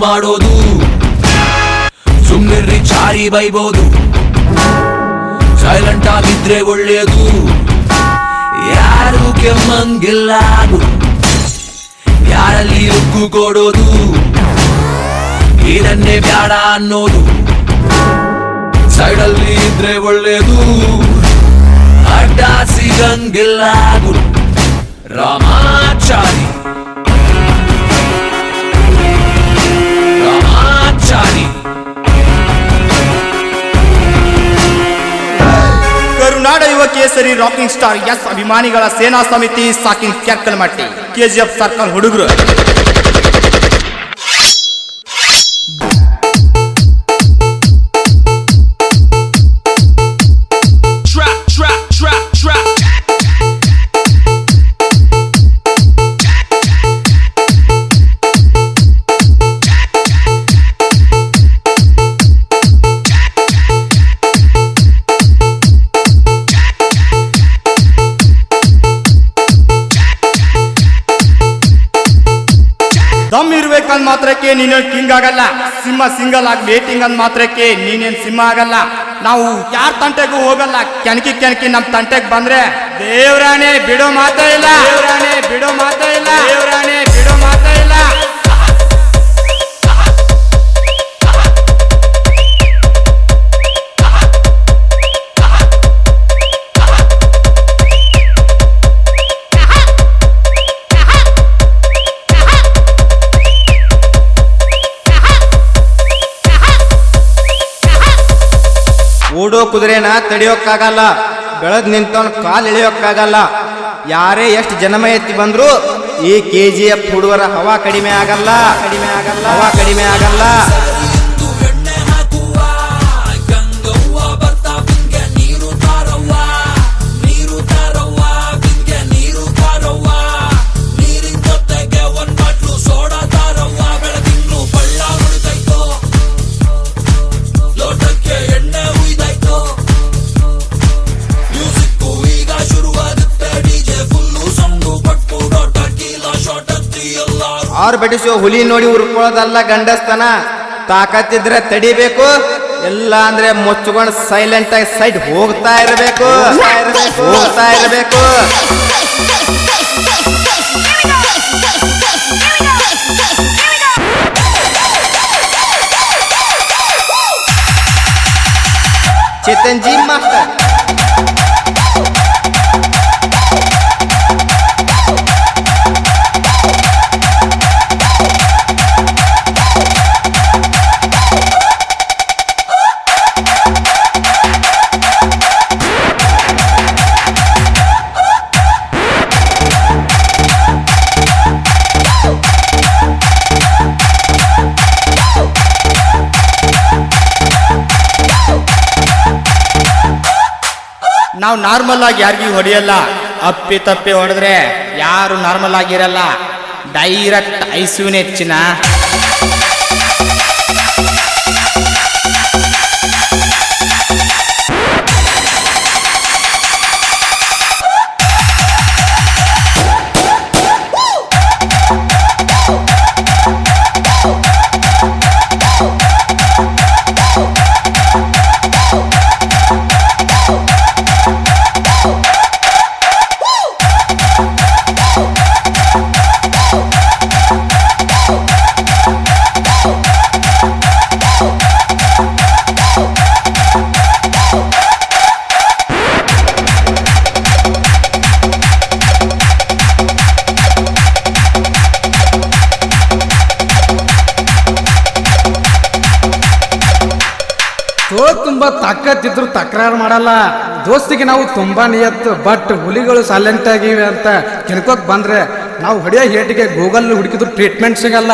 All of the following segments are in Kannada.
ಮಾಡೋದು ಸುಮ್ಮನೆ ಚಾರಿ ಬೈಬೋದು ಸೈಲೆಂಟ್ ಆಗಿದ್ರೆ ಒಳ್ಳೆಯದು ಯಾರು ಕೆಮ್ಮಂಗಿಲ್ಲ ಯಾರಲ್ಲಿ ಉಗ್ಗು ಕೊಡೋದು ಇದನ್ನೇ ಬ್ಯಾಡ ಅನ್ನೋದು ಸೈಡಲ್ಲಿ ಇದ್ರೆ ಒಳ್ಳೆಯದು ಅಡ್ಡ ಸಿಗಂಗಿಲ್ಲ ರಾಮಾಚಾರಿ ರಾಮಾಚಾರಿ ಕರುನಾಡ ಯುವ ಕೇಸರಿ ರಾಕಿಂಗ್ ಸ್ಟಾರ್ ಎಸ್ ಅಭಿಮಾನಿಗಳ ಸೇನಾ ಸಮಿತಿ ಸಾಕಿಂಗ್ ಕೆರ್ಕಲ್ಮಟ್ಟಿ KGF ಸರ್ಕಲ್ ಹುಡುಗರು ದಮ್ ಇರ್ಬೇಕಂದ್ ಮಾತ್ರಕ್ಕೆ ನೀನೇನ್ ಕಿಂಗ್ ಆಗಲ್ಲ ಸಿಂಹ ಸಿಂಗಲ್ ಆಗಿ ವೇಟಿಂಗ್ ಅಂದ್ ಮಾತ್ರಕ್ಕೆ ನೀನೇನ್ ಸಿಂಹ ಆಗಲ್ಲ ನಾವು ಯಾರ ತಂಟೆಗೂ ಹೋಗಲ್ಲ ಕೆಣಕಿ ನಮ್ ತಂಟೆಗೆ ಬಂದ್ರೆ ದೇವ್ರಾಣೆ ಬಿಡೋ ಮಾತೇ ಇಲ್ಲ ದೇವ್ರಾಣೆ ಬಿಡೋ ಮಾತೇ ಇಲ್ಲ ದೇವ್ರಾಣೆ ಬಿಡೋ ಮಾತೇ ಇಲ್ಲ ಓಡೋ ಕುದುರೆನ ತಡಿಯೋಕ್ಕಾಗಲ್ಲ ಬೆಳೆದ್ ನಿಂತವನ್ ಕಾಲ್ ಎಳೆಯೋಕ್ಕಾಗಲ್ಲ ಯಾರೇ ಎಷ್ಟು ಜನಮ ಎತ್ತಿ ಬಂದ್ರು ಈ KGF ಹುಡುಗರ ಹವಾ ಕಡಿಮೆ ಆಗಲ್ಲ ಹವಾ ಕಡಿಮೆ ಆಗಲ್ಲ ಅವ್ರು ಬೆಡಿಸೋ ಹುಲಿ ನೋಡಿ ಉರ್ಕೊಳ್ಳೋದಲ್ಲ ಗಂಡಸ್ತನ ತಾಕತ್ತಿದ್ರೆ ತಡಿಬೇಕು ಎಲ್ಲ ಅಂದ್ರೆ ಮುಚ್ಚಿಕೊಂಡು ಸೈಲೆಂಟ್ ಆಗಿ ಸೈಡ್ ಹೋಗ್ತಾ ಇರಬೇಕು ಹೋಗ್ತಾ ಇರಬೇಕು ಚೇತನ್ ಜಿ ಮಾಸ್ಟರ್ ನಾವು ನಾರ್ಮಲ್ ಆಗಿ ಯಾರಿಗೂ ಹೊಡೆಯಲ್ಲ ಅಪ್ಪಿ ತಪ್ಪಿ ಹೊಡೆದ್ರೆ ಯಾರು ನಾರ್ಮಲ್ ಆಗಿರಲ್ಲ ಡೈರೆಕ್ಟ್ ಐಸಿಯುನೇ ಹೆಚ್ಚಿನ ತುಂಬಾ ತಾಕತ್ತಿದ್ರು ತಕರಾರು ಮಾಡಲ್ಲ ದೋಸ್ತಿಗೆ ನಾವು ತುಂಬಾ ನಿಯತ್ತು ಬಟ್ ಹುಲಿಗಳು ಸೈಲೆಂಟ್ ಆಗಿವೆ ಅಂತ ಕೆಣಕೋಕ್ ಬಂದ್ರೆ ನಾವು ಹೊಡೆಯೋ ಹೇಟಿಗೆ ಗೂಗಲ್ ಹುಡುಕಿದ್ರು ಟ್ರೀಟ್ಮೆಂಟ್ ಸಿಗಲ್ಲ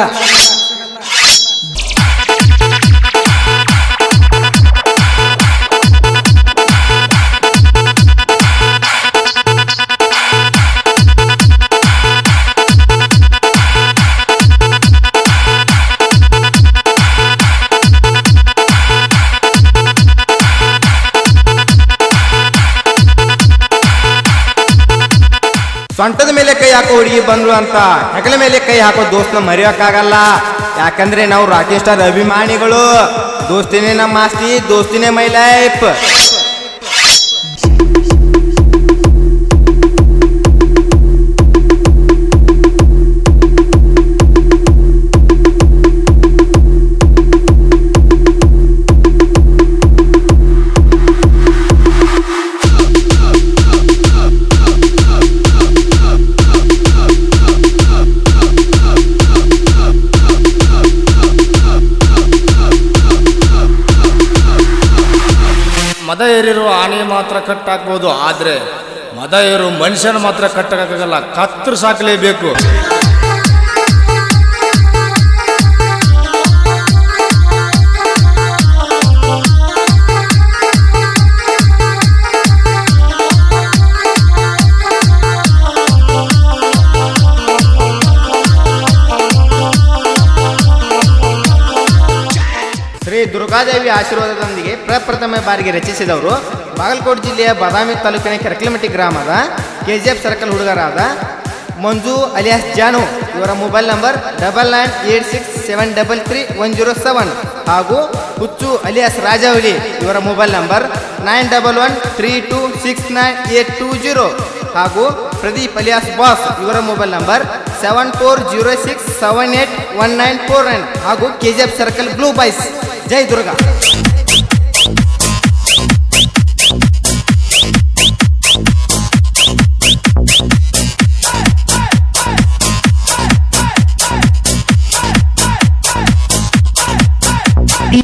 ಸೊಂಟದ ಮೇಲೆ ಕೈ ಹಾಕೋ ಹುಡುಗಿ ಬಂದ್ರು ಅಂತ ಹೆಗಲ ಮೇಲೆ ಕೈ ಹಾಕೋ ದೋಸ್ತನ ಮರೆಯೋಕ್ಕಾಗಲ್ಲ. ಯಾಕಂದ್ರೆ ನಾವು ರಾಕೇಶ್ ಸ್ಟಾರ್ ಅಭಿಮಾನಿಗಳು. ದೋಸ್ತಿನೇ ನಮ್ಮ ಆಸ್ತಿ, ದೋಸ್ತಿನೇ ಮೈ ಲೈಫ್. ಮದ ಏರಿರುವ ಆನೆ ಮಾತ್ರ ಕಟ್ಟಾಕ್ಬೋದು, ಆದರೆ ಮದ ಏರು ಮನುಷ್ಯನ ಮಾತ್ರ ಕಟ್ಟಕ್ಕಾಗಲ್ಲ. ಕತ್ತರು ಸಾಕಲೇಬೇಕು. ಶ್ರೀ ದುರ್ಗಾದೇವಿ ಆಶೀರ್ವಾದದೊಂದಿಗೆ ಪ್ರಪ್ರಥಮ ಬಾರಿಗೆ ರಚಿಸಿದವರು ಬಾಗಲಕೋಟೆ ಜಿಲ್ಲೆಯ ಬಾದಾಮಿ ತಾಲೂಕಿನ ಕೆರಕಲಮಟ್ಟಿ ಗ್ರಾಮದ KGF ಸರ್ಕಲ್ ಹುಡುಗರಾದ ಮಂಜು ಅಲಿಯಾಸ್ ಜಾನು. ಇವರ ಮೊಬೈಲ್ ನಂಬರ್ 9986733107 ಹಾಗೂ ಹುಚ್ಚು ಅಲಿಯಾಸ್ ರಾಜವಲಿ. ಇವರ ಮೊಬೈಲ್ ನಂಬರ್ 9132698820 ಹಾಗೂ ಪ್ರದೀಪ್ ಅಲಿಯಾಸ್ ಬಾಸ್. ಇವರ ಮೊಬೈಲ್ ನಂಬರ್ 7406781949 ಹಾಗೂ KGF ಸರ್ಕಲ್ ಬ್ಲೂ ಬಾಯ್ಸ್. ಜೈ ದುರ್ಗಾ. DJ